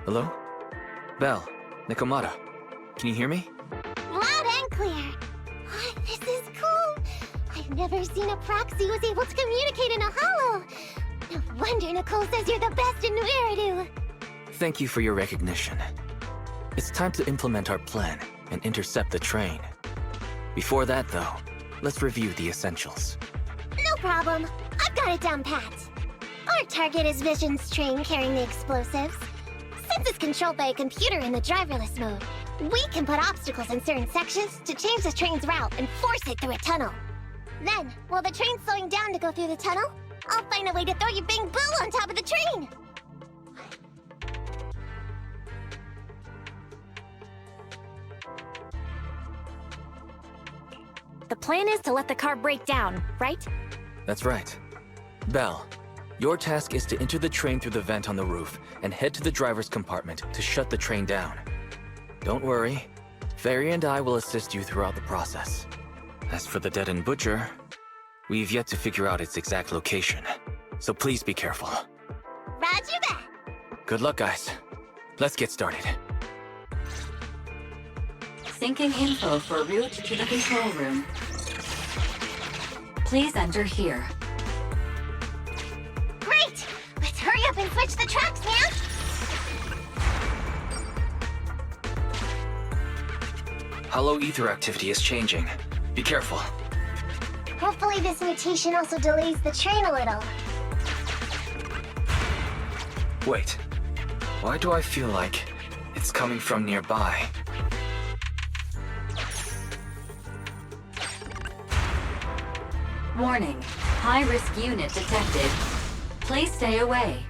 Hello? Belle, Nikomata, can you hear me? Loud and clear. This is cool. I've never seen a Proxy who was able to communicate in a hollow. No wonder Nicole says you're the best in New Eridu. Thank you for your recognition. It's time to implement our plan and intercept the train. Before that, though, let's review the essentials. No problem. I've got it down pat. Our target is Vision's train carrying the explosives. Since it's controlled by a computer in the driverless mode, we can put obstacles in certain sections to change the train's route and force it through a tunnel. Then, while the train's slowing down to go through the tunnel, I'll find a way to throw your Bing Boo on top of the train! The plan is to let the car break down, right? That's right. Belle, your task is to enter the train through the vent on the roof and head to the driver's compartment to shut the train down. Don't worry, Fairy and I will assist you throughout the process. As for the dead-end butcher, we've yet to figure out its exact location, so please be careful. Roger that! Good luck, guys. Let's get started. Syncing info for route to the control room. Please enter here. Great! Let's hurry up and switch the tracks, man! Hollow ether activity is changing. Be careful. Hopefully this mutation also delays the train a little. Wait. Why do I feel like it's coming from nearby? Warning, high-risk unit detected. Please stay away.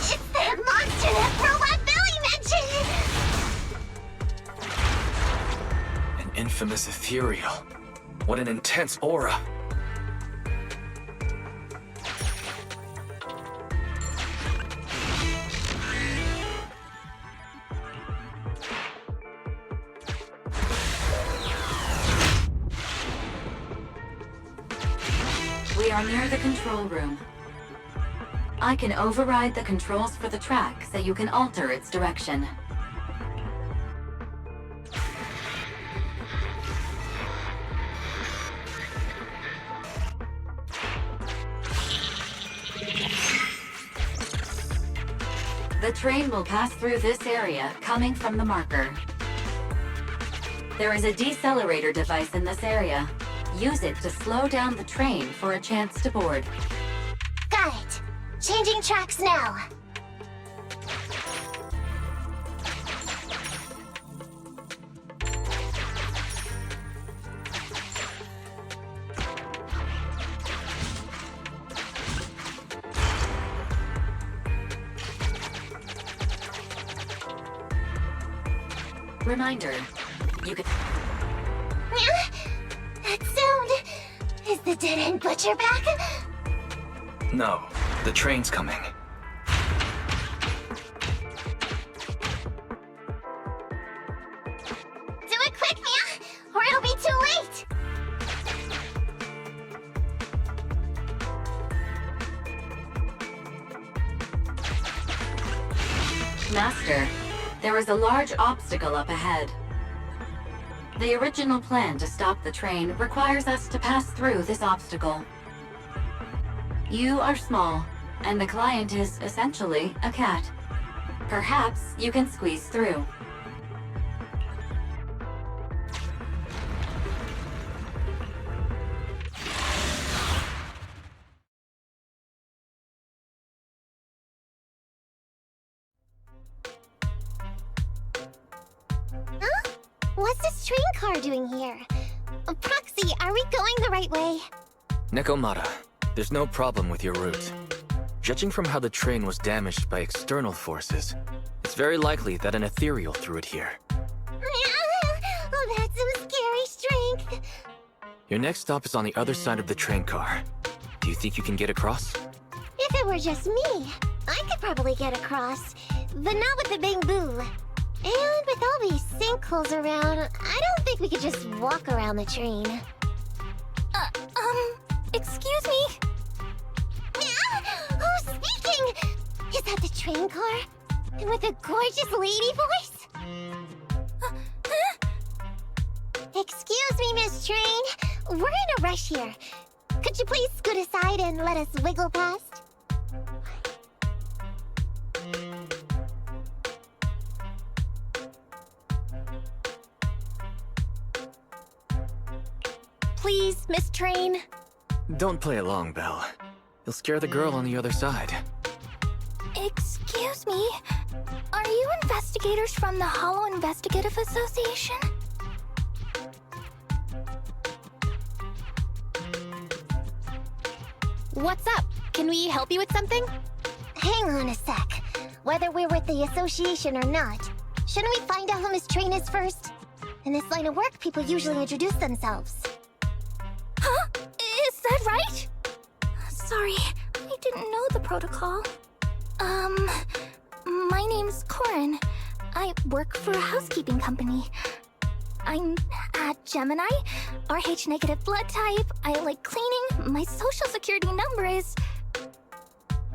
It's that monster that Robot Billy mentioned! An infamous ethereal. What an intense aura. We are near the control room. I can override the controls for the track so you can alter its direction. The train will pass through this area, coming from the marker. There is a decelerator device in this area. Use it to slow down the train for a chance to board. Got it. Changing tracks now. Reminder, you can... That sound... Is the dead-end butcher back? No, the train's coming. Do it quick, Mia, or it'll be too late! Master, there is a large obstacle up ahead. The original plan to stop the train requires us to pass through this obstacle. You are small, and the client is essentially a cat. Perhaps you can squeeze through. Huh? What's this train car doing here? Proxy, are we going the right way? Nikomata, there's no problem with your route. Judging from how the train was damaged by external forces, it's very likely that an ethereal threw it here. Oh, that's some scary strength. Your next stop is on the other side of the train car. Do you think you can get across? If it were just me, I could probably get across, but not with the Bing Boo. And with all these sinkholes around, I don't think we could just walk around the train. Excuse me? that the train car? And with a gorgeous lady voice? Excuse me, Miss Train. We're in a rush here. Could you please scoot aside and let us wiggle past? Please, Miss Train. Don't play along, Belle. You'll scare the girl on the other side. Excuse me. Are you investigators from the Hollow Investigative Association? What's up? Can we help you with something? Hang on a sec. Whether we're with the association or not, shouldn't we find out who Miss Train is first? In this line of work, people usually introduce themselves. Huh? Is that right? Sorry, I didn't know the protocol. My name's Corin. I work for a housekeeping company. I'm a Gemini, RH negative blood type, I like cleaning, my social security number is...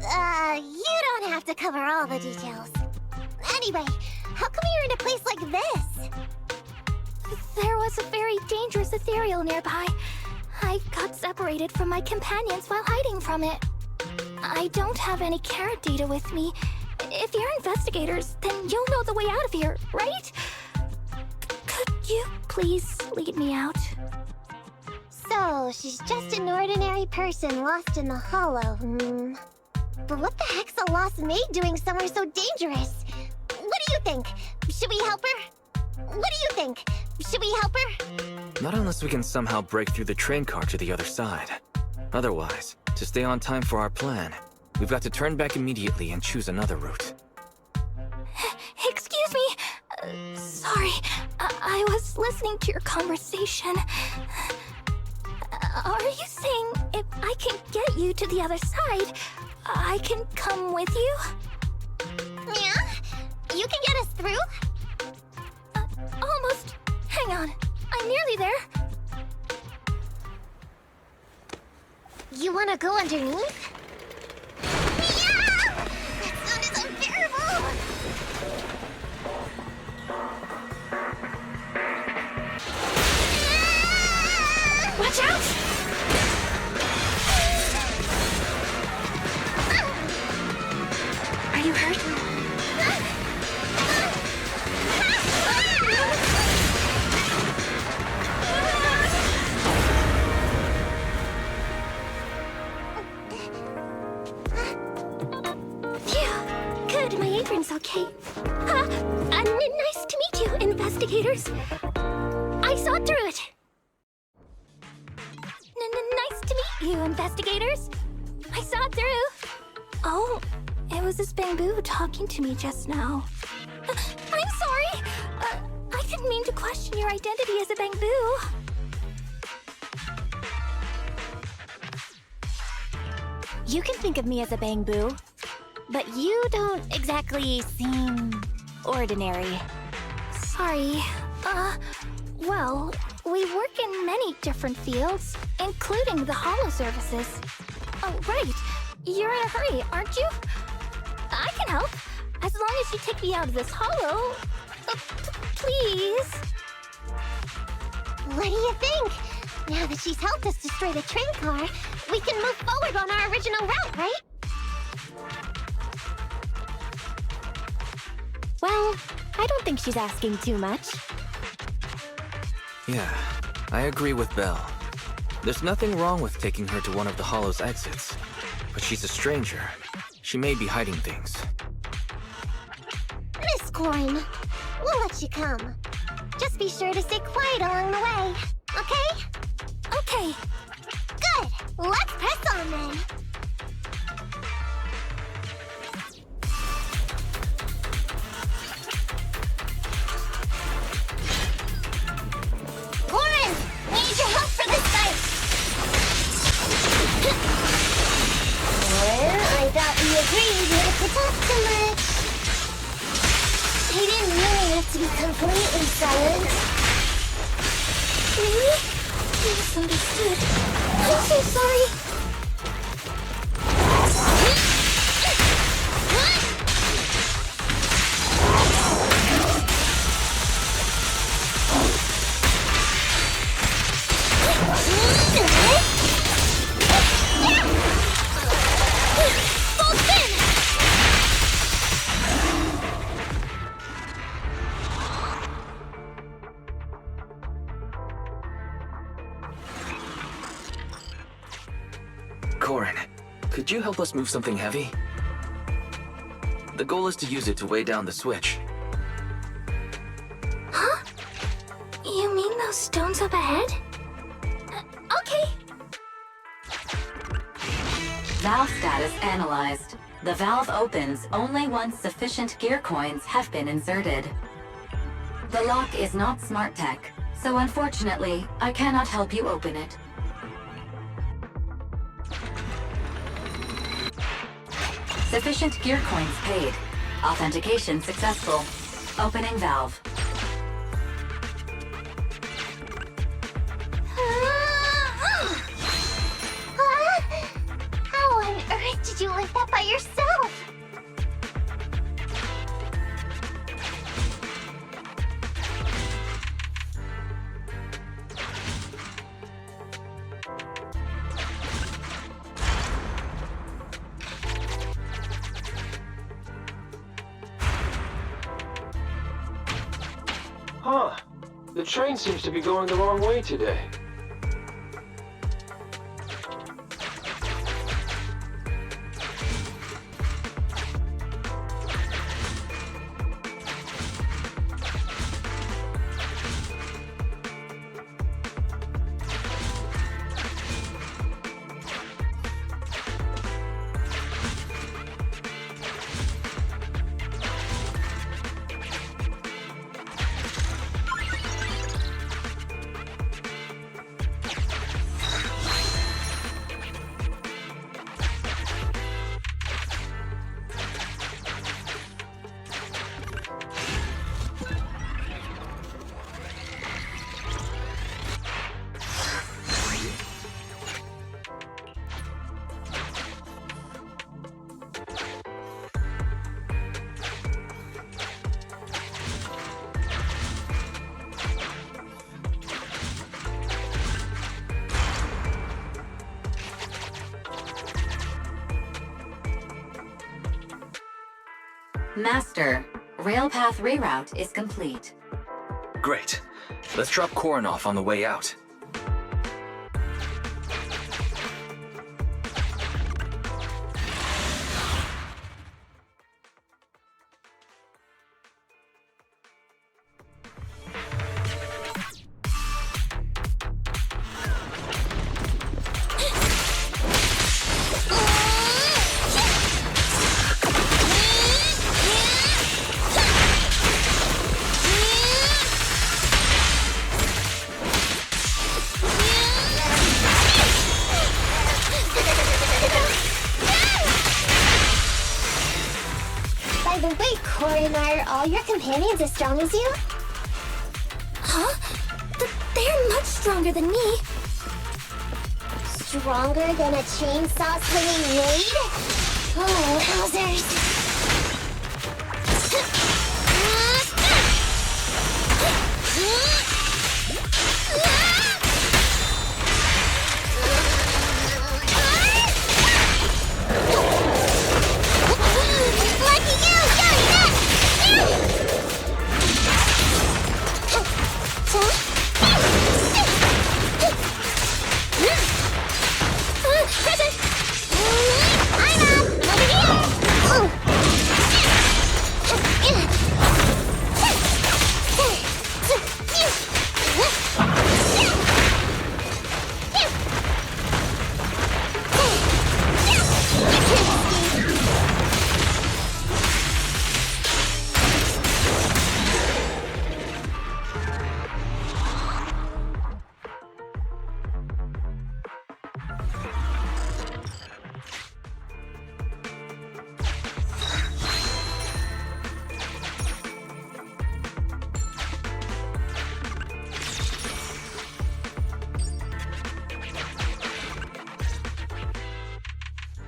You don't have to cover all the details. Anyway, how come you're in a place like this? There was a very dangerous ethereal nearby. I got separated from my companions while hiding from it. I don't have any carrot data with me. If you're investigators, then you'll know the way out of here, right? Could you please lead me out? So, she's just an ordinary person lost in the Hollow, But what the heck's a lost maid doing somewhere so dangerous? What do you think? Should we help her? What do you think? Should we help her? Not unless we can somehow break through the train car to the other side. Otherwise, to stay on time for our plan, we've got to turn back immediately and choose another route. Excuse me. Sorry, I was listening to your conversation. Are you saying if I can get you to the other side, I can come with you? Yeah? You can get us through? Almost. Hang on, I'm nearly there. You wanna go underneath? Yeah! That sound is unbearable! Watch out! Are you hurt? Phew. Good, my apron's okay. Nice to meet you, investigators. I saw through it. Nice to meet you, investigators. I saw it through. Oh, it was this bamboo talking to me just now. I'm sorry. I didn't mean to question your identity as a bamboo. You can think of me as a bamboo, but you don't exactly seem ordinary. Sorry. Well, we work in many different fields, including the Hollow services. Oh, right. You're in a hurry, aren't you? I can help, as long as you take me out of this Hollow. Please. What do you think? Now that she's helped us destroy the train car, we can move forward on our original route, right? Well, I don't think she's asking too much. Yeah, I agree with Belle. There's nothing wrong with taking her to one of the Hollow's exits. But she's a stranger. She may be hiding things. Miss Corin, we'll let you come. Just be sure to stay quiet along the way, okay? Okay. Good! Let's press on then! Corin! We need your help for this fight! Well, I thought we agreed not to talk too much. He didn't really have to be completely silent. Really? I misunderstood. I'm so sorry. Corin, could you help us move something heavy? The goal is to use it to weigh down the switch. Huh? You mean those stones up ahead? Okay. Valve status analyzed. The valve opens only once sufficient gear coins have been inserted. The lock is not smart tech, so unfortunately, I cannot help you open it. Sufficient gear coins paid. Authentication successful. Opening valve. How on earth did you lift that by yourself? Huh. The train seems to be going the wrong way today. Master, railpath reroute is complete. Great. Let's drop Corin off on the way out. By the way, Corin, are all your companions as strong as you? Huh? They're much stronger than me. Stronger than a chainsaw swinging raid? Oh, wowzers.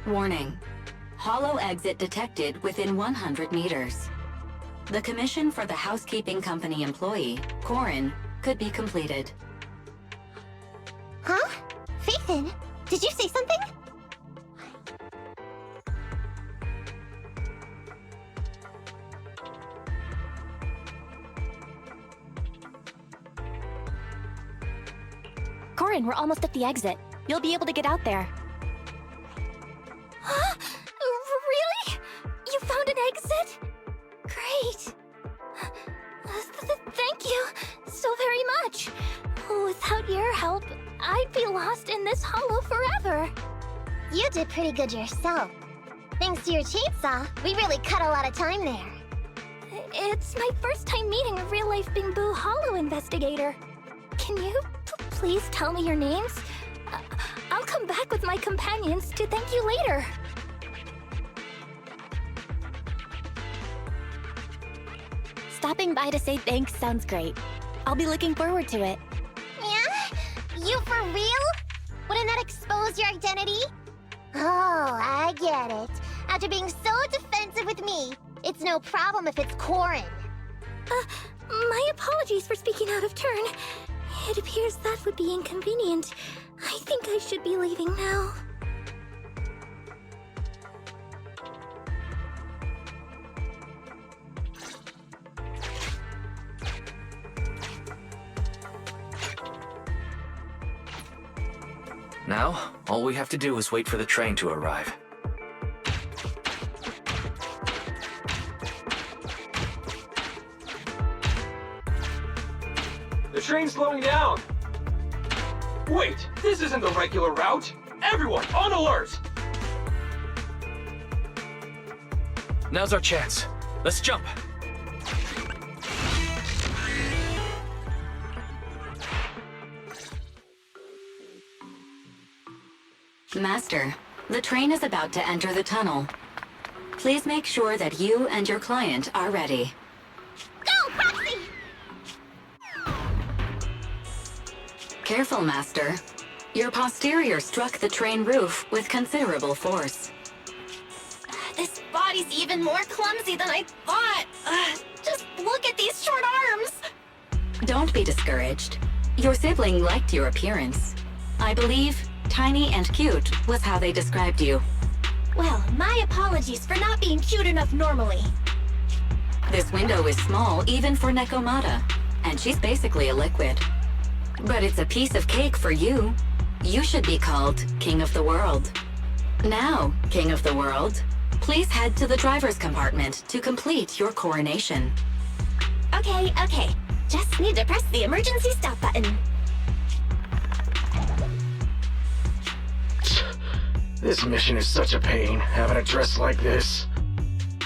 Warning. Hollow exit detected within 100 meters. The commission for the housekeeping company employee, Corin, could be completed. Huh? Phaethon, did you say something? Corin, we're almost at the exit. You'll be able to get out there. I'd be lost in this hollow forever. You did pretty good yourself. Thanks to your chainsaw, we really cut a lot of time there. It's my first time meeting a real-life Bingbu Hollow investigator. Can you please tell me your names? I'll come back with my companions to thank you later. Stopping by to say thanks sounds great. I'll be looking forward to it. Yeah? You for real? Wouldn't that expose your identity? Oh, I get it. After being so defensive with me, it's no problem if it's Corin. My apologies for speaking out of turn. It appears that would be inconvenient. I think I should be leaving now. Now, all we have to do is wait for the train to arrive. The train's slowing down! Wait, this isn't the regular route! Everyone, on alert! Now's our chance. Let's jump. Master, the train is about to enter the tunnel. Please make sure that you and your client are ready. Go, Proxy! Careful, Master. Your posterior struck the train roof with considerable force. This body's even more clumsy than I thought. Just look at these short arms. Don't be discouraged. Your sibling liked your appearance. I believe tiny and cute was how they described you. Well, my apologies for not being cute enough normally. This window is small even for Nekomata, and she's basically a liquid. But it's a piece of cake for you. You should be called King of the World. Now, King of the World, please head to the driver's compartment to complete your coronation. Okay. Just need to press the emergency stop button. This mission is such a pain, having a dress like this.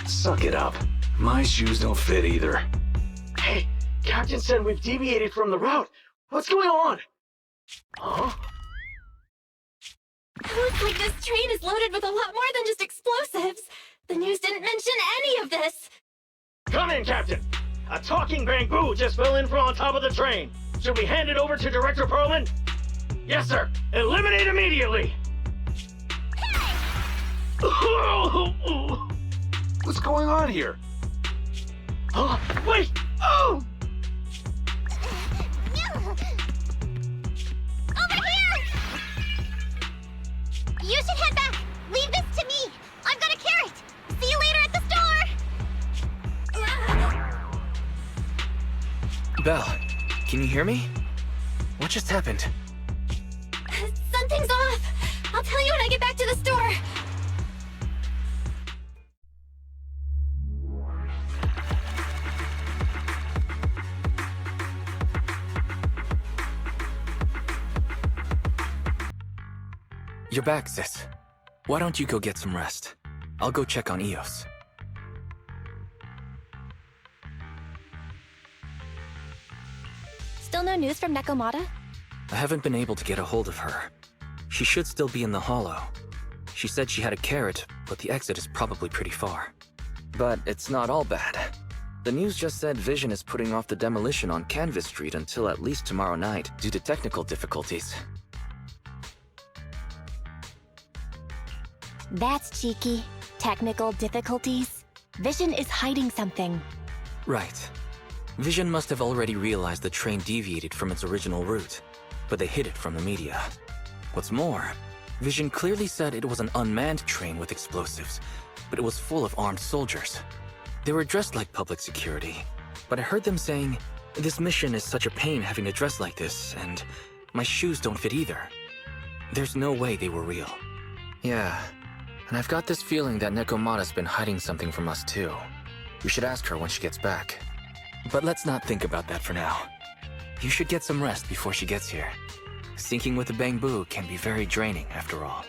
Suck it up. My shoes don't fit either. Hey, Captain said we've deviated from the route. What's going on? Huh? Looks like this train is loaded with a lot more than just explosives. The news didn't mention any of this. Come in, Captain. A talking bamboo just fell in from on top of the train. Should we hand it over to Director Perlman? Yes, sir. Eliminate immediately. What's going on here? Huh? Wait! Oh! Over here! You should head back. Leave this to me. I've got a carrot. See you later at the store. Belle, can you hear me? What just happened? Something's off. I'll tell you when I get back to the store. You're back, sis. Why don't you go get some rest? I'll go check on Eos. Still no news from Nekomata? I haven't been able to get a hold of her. She should still be in the hollow. She said she had a carrot, but the exit is probably pretty far. But it's not all bad. The news just said Vision is putting off the demolition on Canvas Street until at least tomorrow night due to technical difficulties. That's cheeky. Technical difficulties. Vision is hiding something. Right. Vision must have already realized the train deviated from its original route, but they hid it from the media. What's more, Vision clearly said it was an unmanned train with explosives, but it was full of armed soldiers. They were dressed like public security, but I heard them saying, "This mission is such a pain having to dress like this, and my shoes don't fit either." There's no way they were real. Yeah, and I've got this feeling that Nekomata's been hiding something from us too. We should ask her when she gets back. But let's not think about that for now. You should get some rest before she gets here. Syncing with the bamboo can be very draining, after all.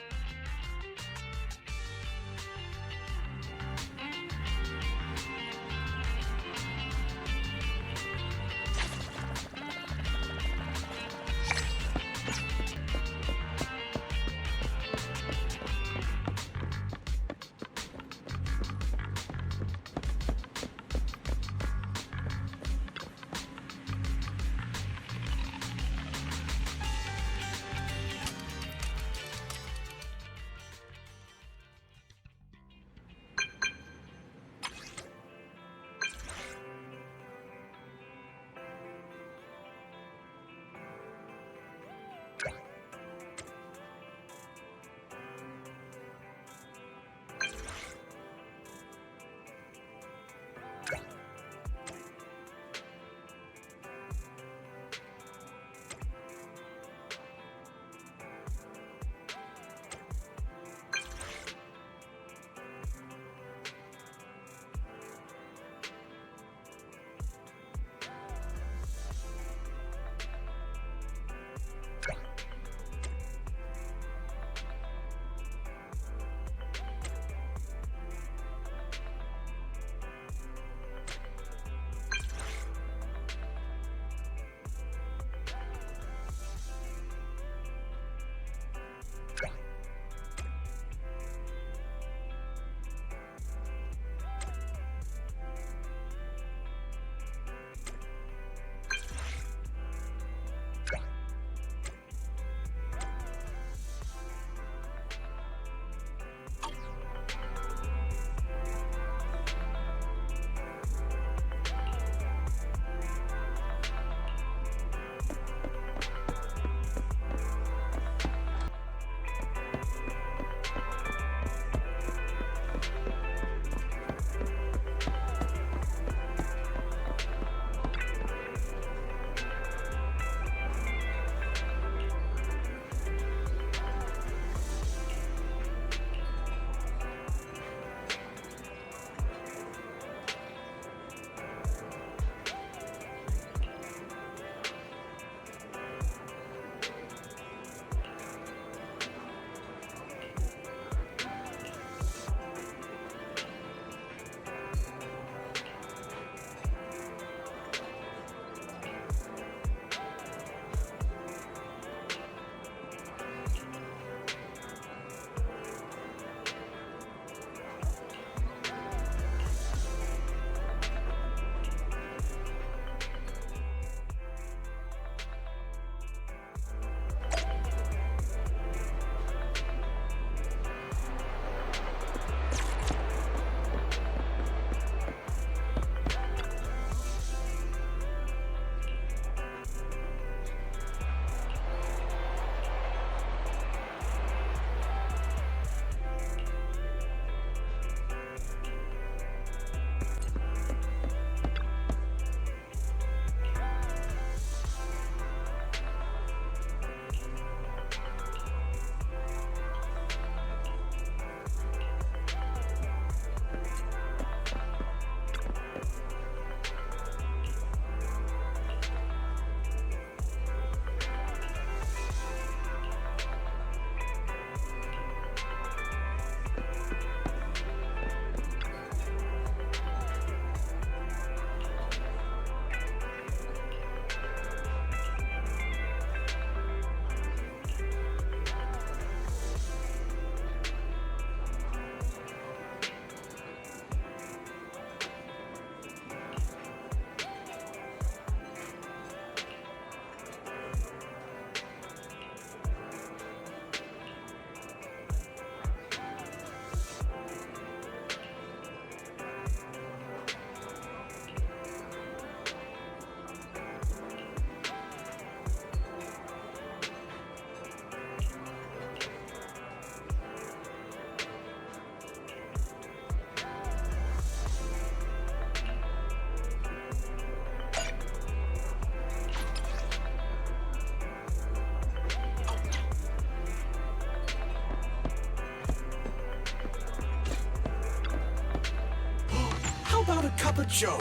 about a cup of joe?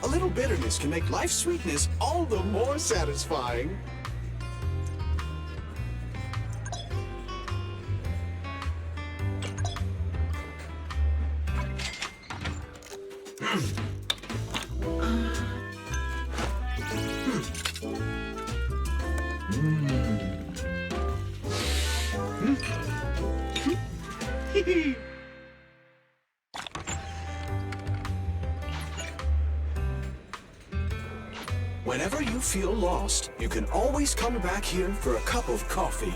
A little bitterness can make life's sweetness all the more satisfying. Whenever you feel lost, you can always come back here for a cup of coffee.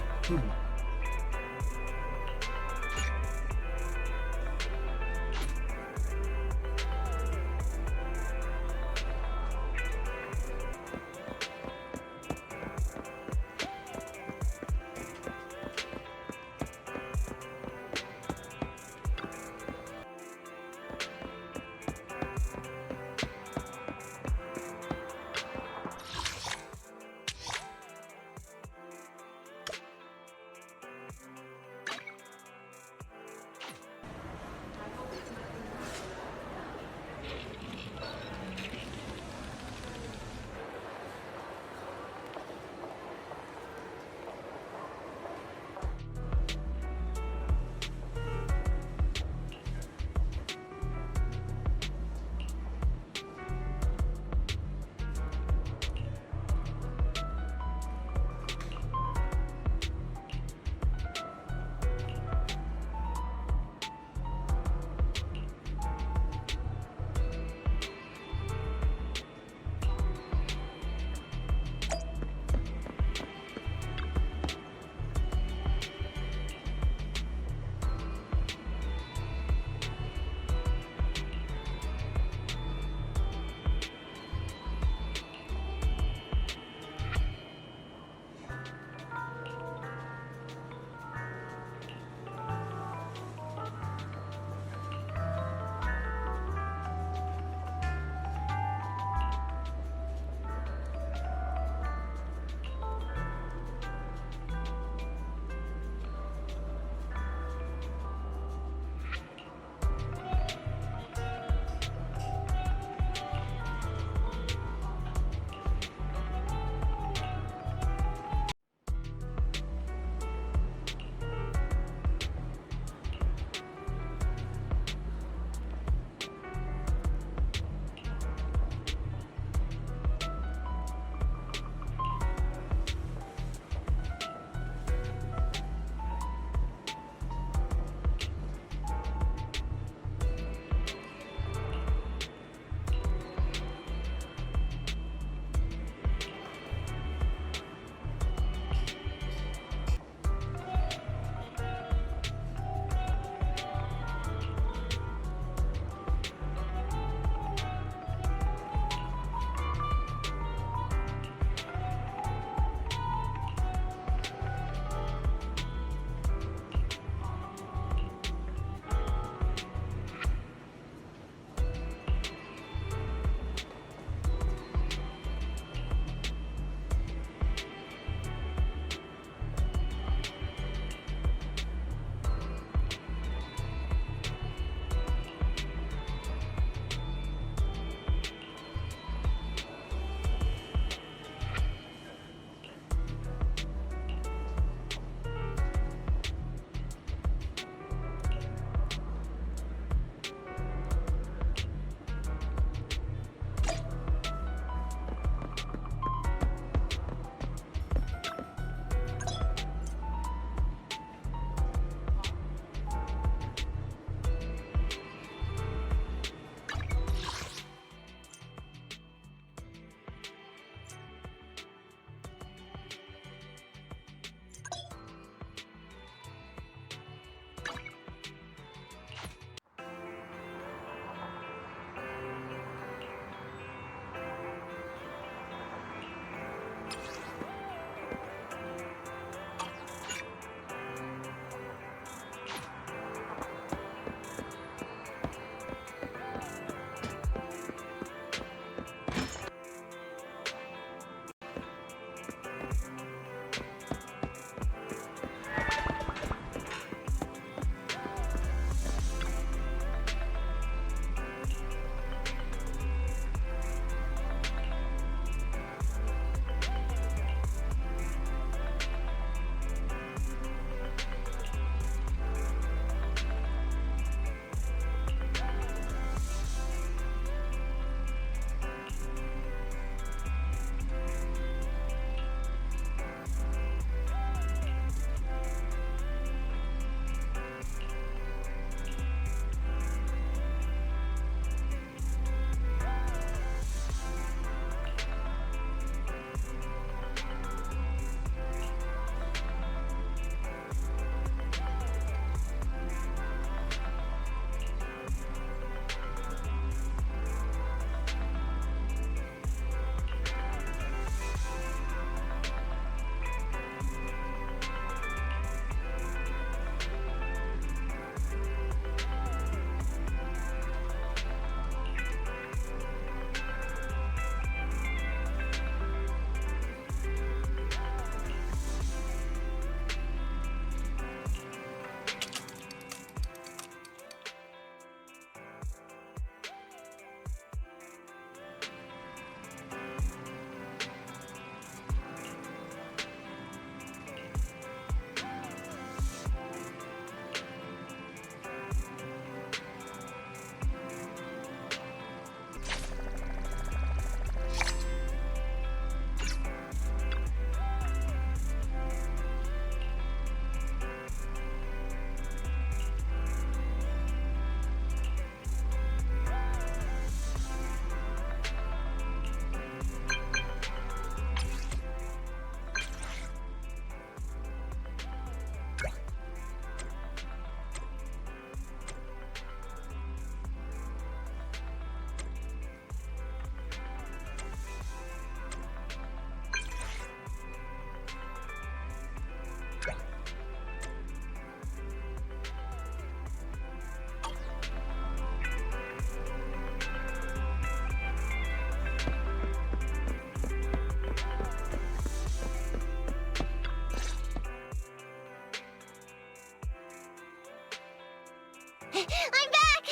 I'm back!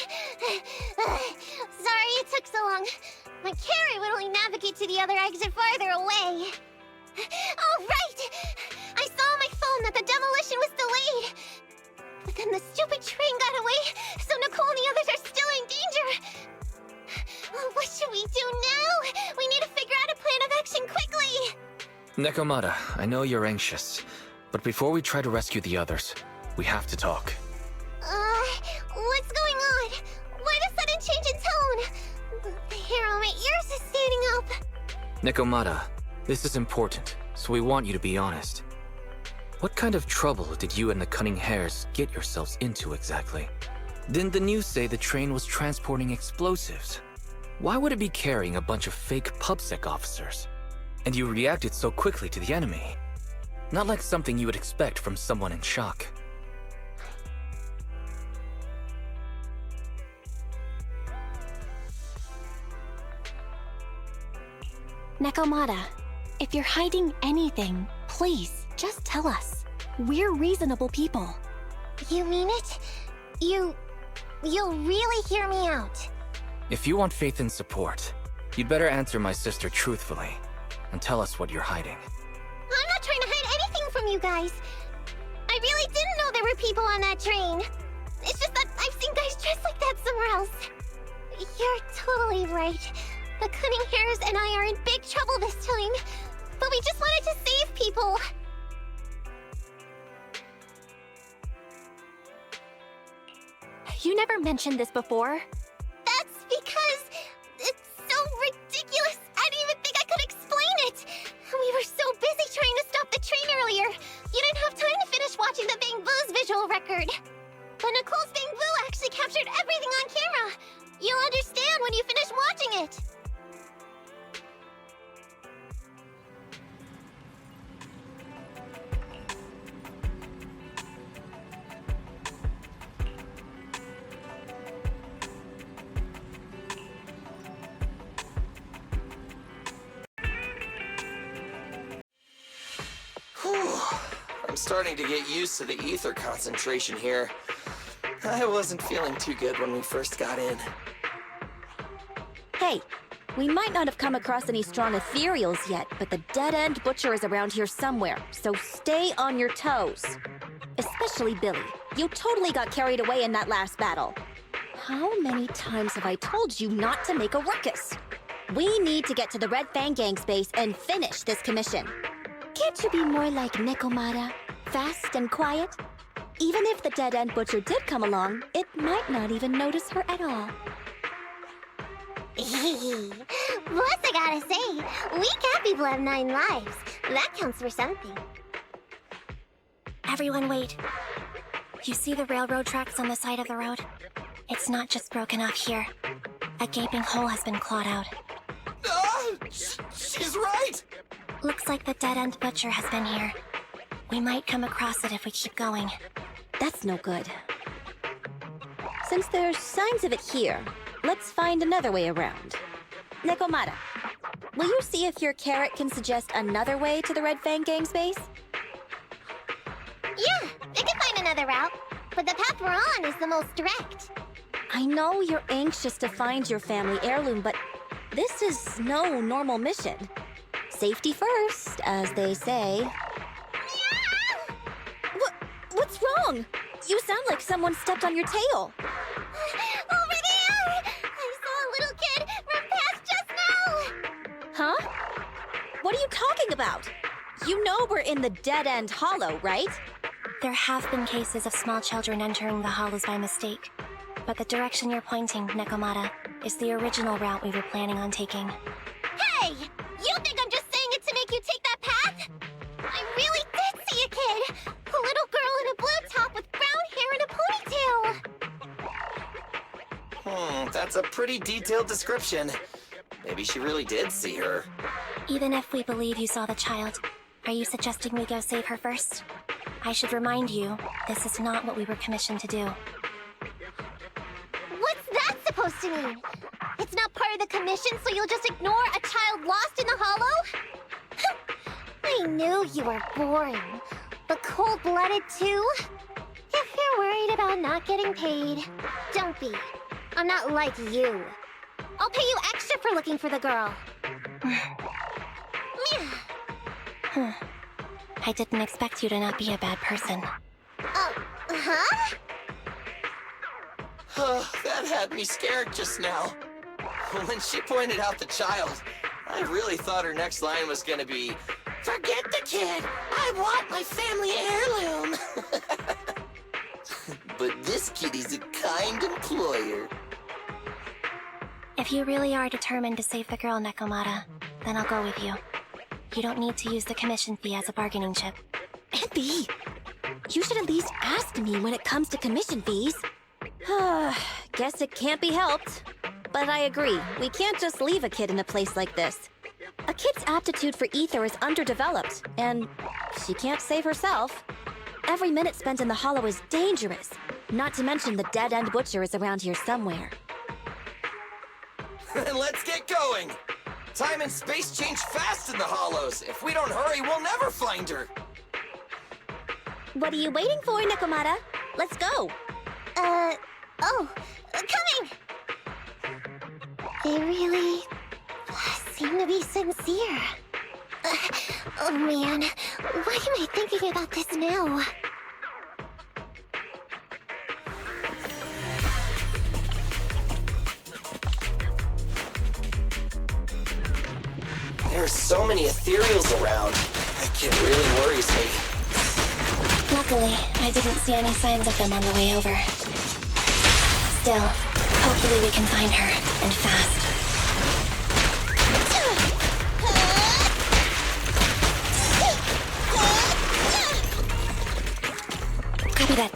Sorry it took so long. My carry would only navigate to the other exit farther away. Oh, right! I saw on my phone that the demolition was delayed. But then the stupid train got away, so Nicole and the others are still in danger. What should we do now? We need to figure out a plan of action quickly! Nekomata, I know you're anxious, but before we try to rescue the others, we have to talk. What's going on? Why the sudden change in tone? The hair on my ears is standing up. Nekomata, this is important, so we want you to be honest. What kind of trouble did you and the Cunning Hares get yourselves into exactly? Didn't the news say the train was transporting explosives? Why would it be carrying a bunch of fake PubSec officers? And you reacted so quickly to the enemy. Not like something you would expect from someone in shock. Nekomata, if you're hiding anything, please, just tell us. We're reasonable people. You mean it? You'll really hear me out. If you want faith and support, you'd better answer my sister truthfully and tell us what you're hiding. I'm not trying to hide anything from you guys. I really didn't know there were people on that train. It's just that I've seen guys dressed like that somewhere else. You're totally right. The Cunning Hares and I are in big trouble this time. But we just wanted to save people. You never mentioned this before. That's because it's so ridiculous. I didn't even think I could explain it. We were so busy trying to stop the train earlier. You didn't have time to finish watching the Bang Boo's visual record. But Nicole's Bang Boo actually captured everything on camera. You'll understand when you finish watching it. I'm starting to get used to the ether concentration here. I wasn't feeling too good when we first got in. Hey, we might not have come across any strong ethereals yet, but the dead-end butcher is around here somewhere, so stay on your toes. Especially Billy. You totally got carried away in that last battle. How many times have I told you not to make a ruckus? We need to get to the Red Fang Gang's base and finish this commission. Can't you be more like Nekomata? Fast and quiet? Even if the dead-end butcher did come along, it might not even notice her at all. Plus, I gotta say, we cat people have 9 lives. That counts for something. Everyone wait. You see the railroad tracks on the side of the road? It's not just broken off here. A gaping hole has been clawed out. She's right! Looks like the dead-end butcher has been here. We might come across it if we keep going. That's no good. Since there's signs of it here, let's find another way around. Nekomata, will you see if your carrot can suggest another way to the Red Fang Gang's base? Yeah, it can find another route, but the path we're on is the most direct. I know you're anxious to find your family heirloom, but this is no normal mission. Safety first, as they say. What's wrong? You sound like someone stepped on your tail. Over there! I saw a little kid run past just now! Huh? What are you talking about? You know we're in the dead-end hollow, right? There have been cases of small children entering the hollows by mistake. But the direction you're pointing, Nekomata, is the original route we were planning on taking. Hey! You think I'm just saying it to make you take that path? I really did see a kid! A little girl in a blue top with brown hair and a ponytail! That's a pretty detailed description. Maybe she really did see her. Even if we believe you saw the child, are you suggesting we go save her first? I should remind you, this is not what we were commissioned to do. What's that supposed to mean? It's not part of the commission, so you'll just ignore a child lost in the hollow? I knew you were boring, but cold-blooded too? If you're worried about not getting paid, Don't be. I'm not like you. I'll pay you extra for looking for the girl. I didn't expect you to not be a bad person. Huh? That had me scared just now. When she pointed out the child, I really thought her next line was gonna be, "Forget the kid! I want my family heirloom!" But this kitty's a kind employer. If you really are determined to save the girl, Nekomata, then I'll go with you. You don't need to use the commission fee as a bargaining chip. Andy, you should at least ask me when it comes to commission fees. Guess it can't be helped. But I agree, we can't just leave a kid in a place like this. A kid's aptitude for ether is underdeveloped, and she can't save herself. Every minute spent in the hollow is dangerous, not to mention the dead-end butcher is around here somewhere. Then let's get going! Time and space change fast in the hollows. If we don't hurry, we'll never find her. What are you waiting for, Nekomata? Let's go! Coming! They really seem to be sincere. Oh man, why am I thinking about this now? There are so many ethereals around. That kid really worries me. Luckily, I didn't see any signs of them on the way over. Still, hopefully we can find her, and fast. Copy that.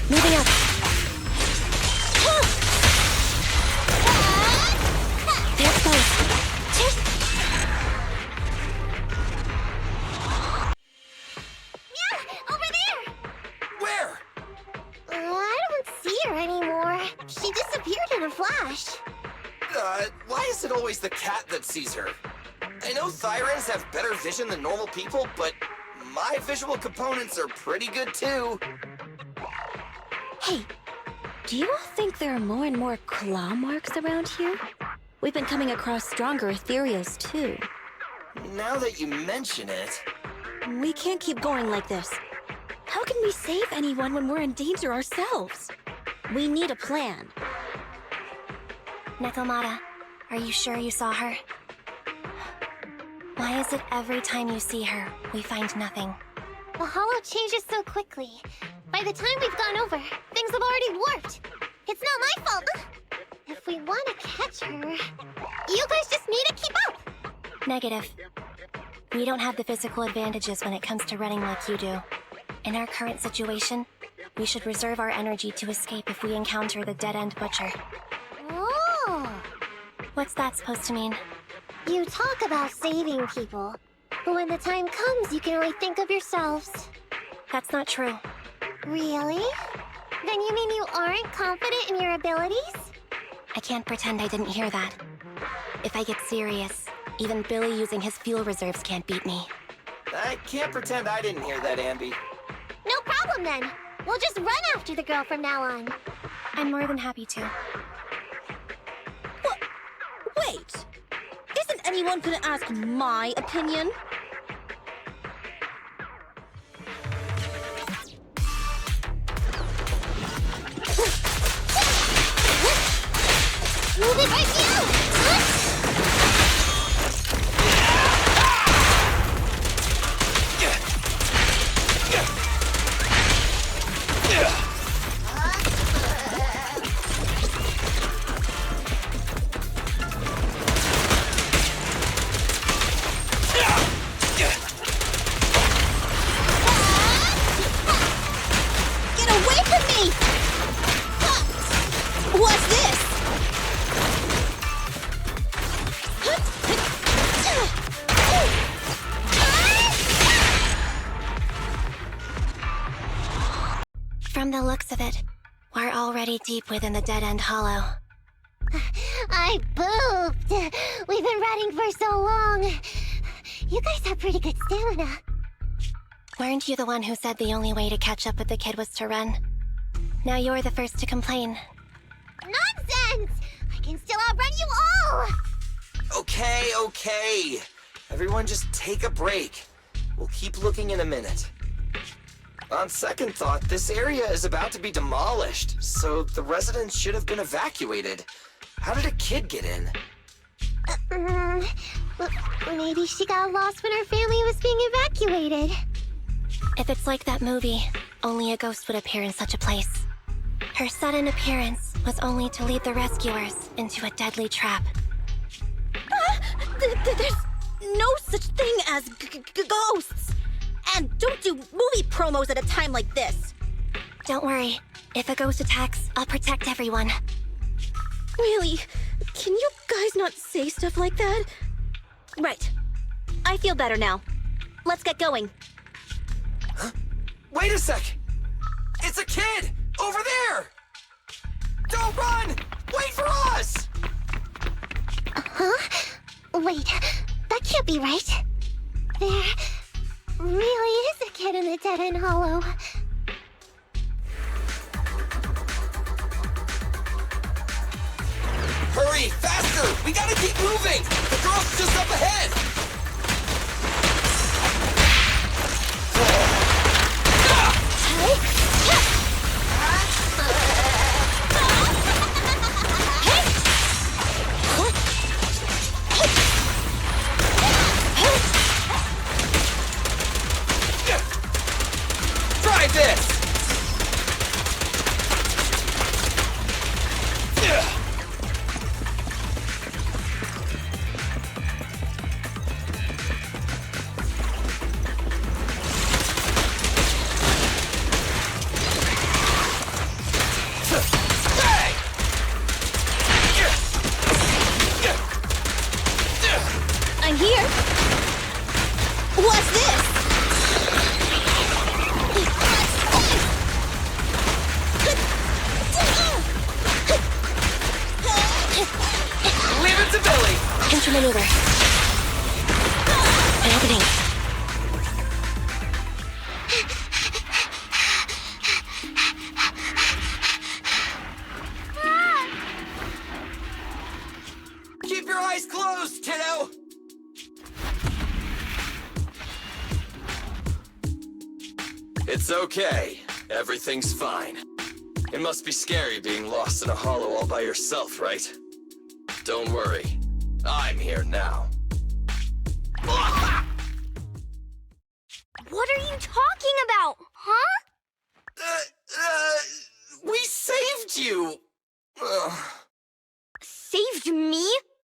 Moving up. They're close. Yeah, over there! Where? I don't see her anymore. She disappeared in a flash. Why is it always the cat that sees her? I know Thyrans have better vision than normal people, but my visual components are pretty good too. Hey, do you all think there are more and more claw marks around here? We've been coming across stronger ethereals too. Now that you mention it... We can't keep going like this. How can we save anyone when we're in danger ourselves? We need a plan. Nekomata, are you sure you saw her? Why is it every time you see her, we find nothing? The hollow changes so quickly. By the time we've gone over, things have already warped. It's not my fault. If we want to catch her, you guys just need to keep up. Negative. We don't have the physical advantages when it comes to running like you do. In our current situation, we should reserve our energy to escape if we encounter the dead-end butcher. Oh! What's that supposed to mean? You talk about saving people, but when the time comes, you can only think of yourselves. That's not true. Really? Then you mean you aren't confident in your abilities? I can't pretend I didn't hear that. If I get serious, even Billy using his fuel reserves can't beat me. I can't pretend I didn't hear that, Ambi. No problem then. We'll just run after the girl from now on. I'm more than happy to. What? Wait! Isn't anyone gonna ask my opinion? Move it right now! Get away from me! What's this? already deep within the dead-end hollow. I pooped. We've been running for so long. You guys have pretty good stamina. Weren't you the one who said the only way to catch up with the kid was to run? Now you're the first to complain. Nonsense! I can still outrun you all! Okay. Everyone just take a break. We'll keep looking in a minute. On second thought, this area is about to be demolished, so the residents should have been evacuated. How did a kid get in? Maybe she got lost when her family was being evacuated. If it's like that movie, only a ghost would appear in such a place. Her sudden appearance was only to lead the rescuers into a deadly trap. There's no such thing as ghosts! And don't do movie promos at a time like this! Don't worry. If a ghost attacks, I'll protect everyone. Really? Can you guys not say stuff like that? Right. I feel better now. Let's get going. Huh? Wait a sec! It's a kid! Over there! Don't run! Wait for us! Huh? Wait, that can't be right. There really is a kid in the dead-end hollow. Hurry, faster! We gotta keep moving! The girl's just up ahead! Try this! I'm here. What's this? Leave it to Billy! Intermaneuver. An opening. Keep your eyes closed, kiddo! It's okay. Everything's fine. It must be scary being lost in a hollow all by yourself, right? Don't worry. I'm here now. What are you talking about, huh? We saved you! Saved me?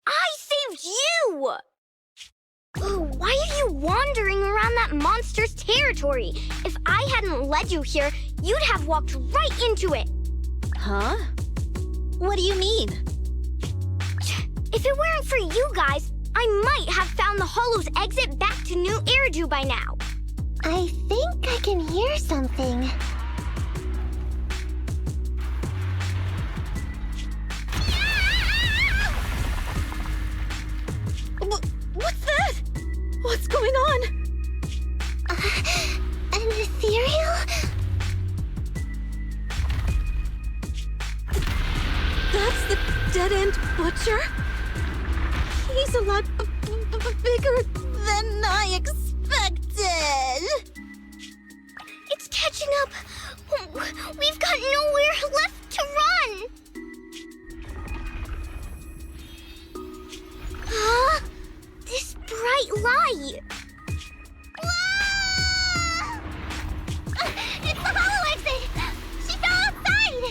I saved you! Why are you wandering around that monster's territory? If I hadn't led you here, you'd have walked right into it. Huh? What do you mean? If it weren't for you guys, I might have found the Hollow's exit back to New Eridu by now. I think I can hear something. What's that? What's going on? An ethereal? That's the dead-end butcher? He's a lot bigger than I expected. It's catching up. We've got nowhere left to run. Huh? This bright light. Ah! It's the hollow exit! She fell outside!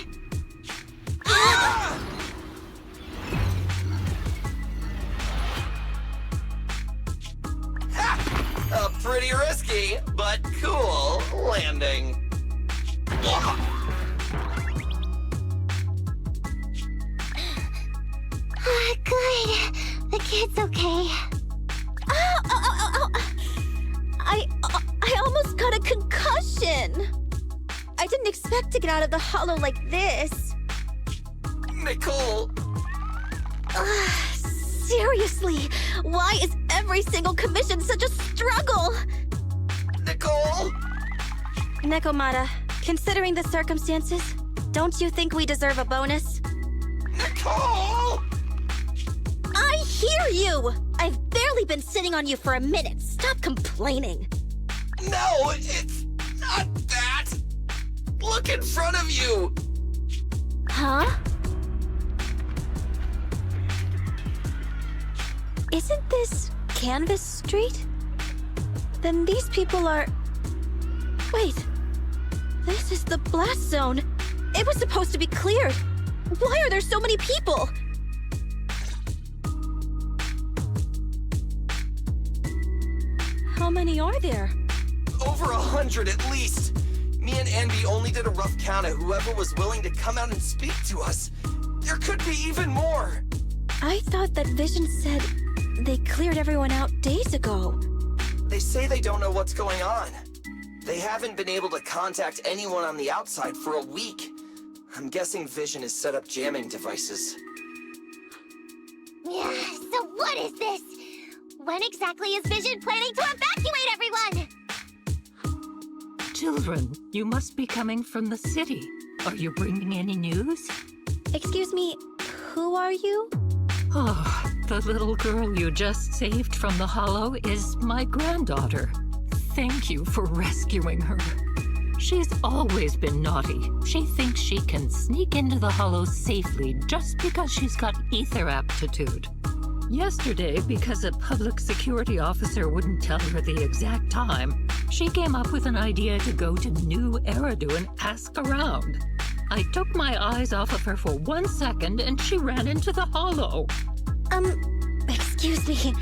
A pretty risky, but cool landing. Good. The kid's okay. Ow. I almost got a concussion. I didn't expect to get out of the hollow like this. Nicole! Seriously, why is every single commission such a struggle? Nicole! Nekomata, considering the circumstances, don't you think we deserve a bonus? Nicole! I hear you! I've barely been sitting on you for a minute. Stop complaining. No, it's not that! Look in front of you! Huh? Isn't this Canvas Street? Then these people are... Wait. This is the blast zone. It was supposed to be cleared. Why are there so many people? How many are there? Over 100 at least. Me and Anby only did a rough count of whoever was willing to come out and speak to us. There could be even more. I thought that Vision said they cleared everyone out days ago. They say they don't know what's going on. They haven't been able to contact anyone on the outside for a week. I'm guessing Vision has set up jamming devices. Yeah, so what is this? When exactly is Vision planning to evacuate everyone? Children, you must be coming from the city. Are you bringing any news? Excuse me, who are you? Oh, the little girl you just saved from the Hollow is my granddaughter. Thank you for rescuing her. She's always been naughty. She thinks she can sneak into the Hollow safely just because she's got ether aptitude. Yesterday, because a public security officer wouldn't tell her the exact time, she came up with an idea to go to New Eridu and ask around. I took my eyes off of her for 1 second and she ran into the Hollow. Excuse me,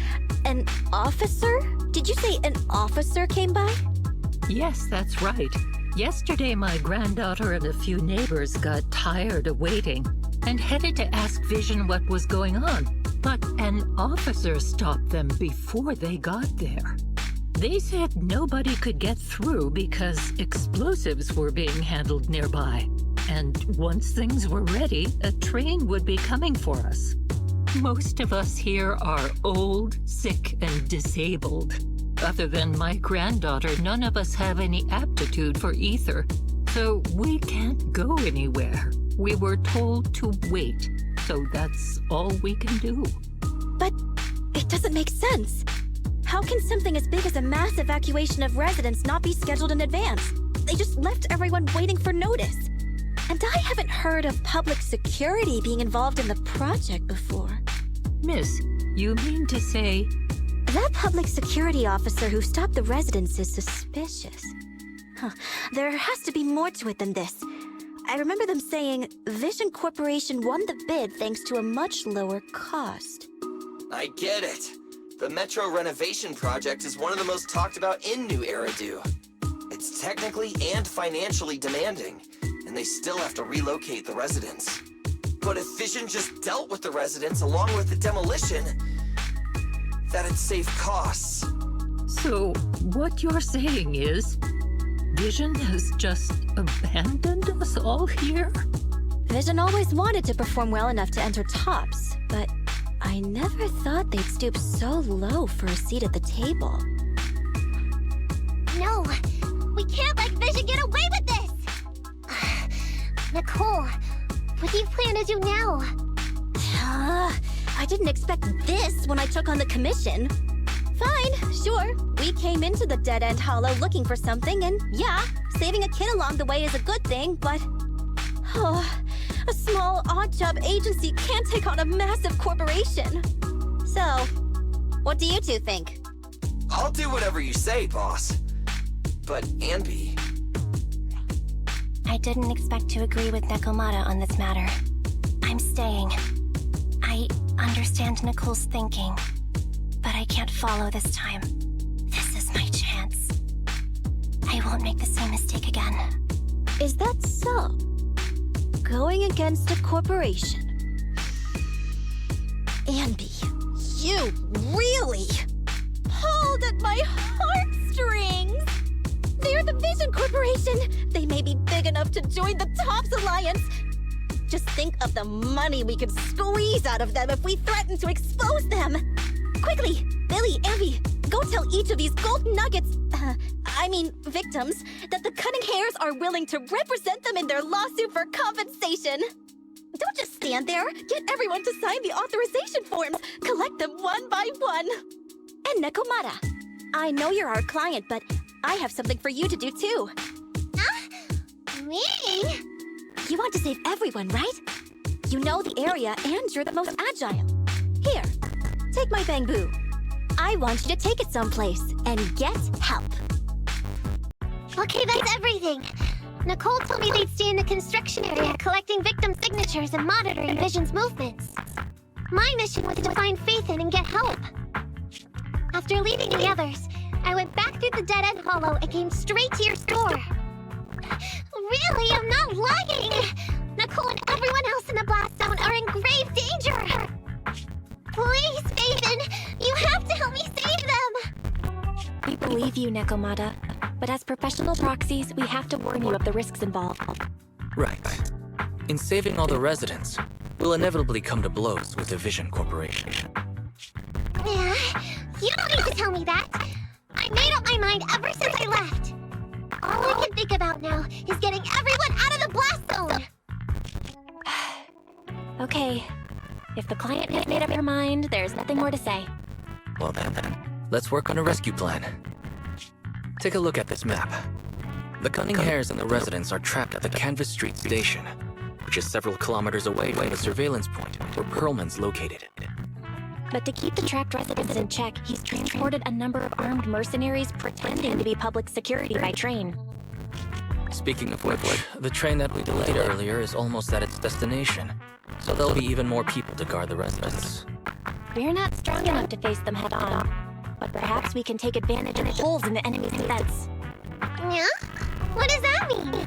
an officer? Did you say an officer came by? Yes, that's right. Yesterday, my granddaughter and a few neighbors got tired of waiting and headed to ask Vision what was going on. But an officer stopped them before they got there. They said nobody could get through because explosives were being handled nearby. And once things were ready, a train would be coming for us. Most of us here are old, sick, and disabled. Other than my granddaughter, none of us have any aptitude for ether, so we can't go anywhere. We were told to wait, so that's all we can do. But it doesn't make sense. How can something as big as a mass evacuation of residents not be scheduled in advance? They just left everyone waiting for notice. And I haven't heard of public security being involved in the project before. Miss, you mean to say... That public security officer who stopped the residents is suspicious. There has to be more to it than this. I remember them saying Vision Corporation won the bid thanks to a much lower cost. I get it. The Metro renovation project is one of the most talked about in New Eridu. It's technically and financially demanding, and they still have to relocate the residents. But if Vision just dealt with the residents along with the demolition, that'd save costs. So, what you're saying is, Vision has just abandoned us all here? Vision always wanted to perform well enough to enter tops, but I never thought they'd stoop so low for a seat at the table. No, we can't let Vision get away with this! Nicole, what do you plan to do now? I didn't expect this when I took on the commission. Fine, sure. We came into the dead-end hollow looking for something, and yeah, saving a kid along the way is a good thing, but... a small odd-job agency can't take on a massive corporation. So, what do you two think? I'll do whatever you say, boss. But Anby... I didn't expect to agree with Nekomata on this matter. I'm staying. I understand Nicole's thinking, but I can't follow this time. This is my chance. I won't make the same mistake again. Is that so? Going against a corporation? Anby, you really pulled at my heartstrings! They're the Vision Corporation! They may be big enough to join the TOPS Alliance, Just think of the money we could squeeze out of them if we threaten to expose them! Quickly! Billy, Ambi, go tell each of these gold nuggets, victims, that the Cunning Hares are willing to represent them in their lawsuit for compensation! Don't just stand there! Get everyone to sign the authorization forms! Collect them one by one! And Nekomata, I know you're our client, but I have something for you to do too. Me? You want to save everyone, right? You know the area and you're the most agile. Here, take my bamboo. I want you to take it someplace and get help. Okay, that's everything. Nicole told me they'd stay in the construction area collecting victim signatures and monitoring Vision's movements. My mission was to find Faithin and get help. After leaving the others, I went back through the dead-end hollow and came straight to your store. Really, I'm not lying! Nicole and everyone else in the blast zone are in grave danger! Please, Faithin, you have to help me save them! We believe you, Nekomata. But as professional proxies, we have to warn you of the risks involved. Right. In saving all the residents, we'll inevitably come to blows with the Vision Corporation. Yeah, you don't need to tell me that. I made up my mind ever since I left. All I can think about now is getting everyone out of the blast zone! Okay. If the client has made up their mind, there's nothing more to say. Well then, let's work on a rescue plan. Take a look at this map. The Cunning Hares and the residents are trapped at the Canvas Street station, which is several kilometers away from the surveillance point where Perlman's located. But to keep the trapped residents in check, he's transported a number of armed mercenaries pretending to be public security by train. Speaking of which, the train that we delayed earlier is almost at its destination, so there'll be even more people to guard the residents. We're not strong enough to face them head-on, but perhaps we can take advantage of holes in the enemy's defense. Yeah? What does that mean?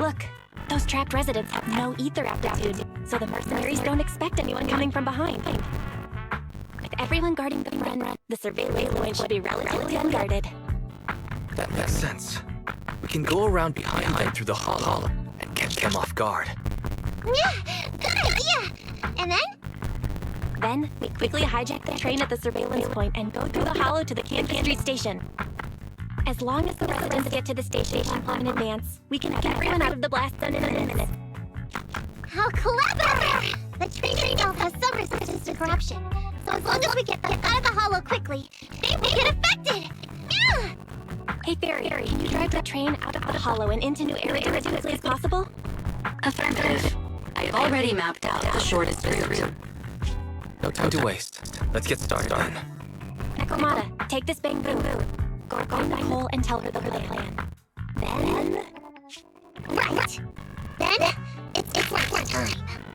Look, those trapped residents have no ether aptitude, so the mercenaries don't expect anyone coming from behind. With everyone guarding the front, the surveillance point should be relatively unguarded. That makes sense. We can go around behind them through the hollow and catch them off guard. Yeah, good idea! And then? Then, we quickly hijack the train at the surveillance point and go through the hollow to the Canvas Street station. As long as the residents get to the station in advance, we can get everyone out of the blast zone in a minute. How clever! The train itself has some resistance to corruption, so as long as we get them out of the hollow quickly, they won't get affected! Yeah! Hey, Fairy, can you drive the train out of the hollow and into new areas as quickly as possible? Affirmative. I've already mapped out the shortest route. No time to waste. Let's get started then. Nekomata, take this bamboo. Go find Nicole and tell her the plan. Then... Right! Then, it's like that time.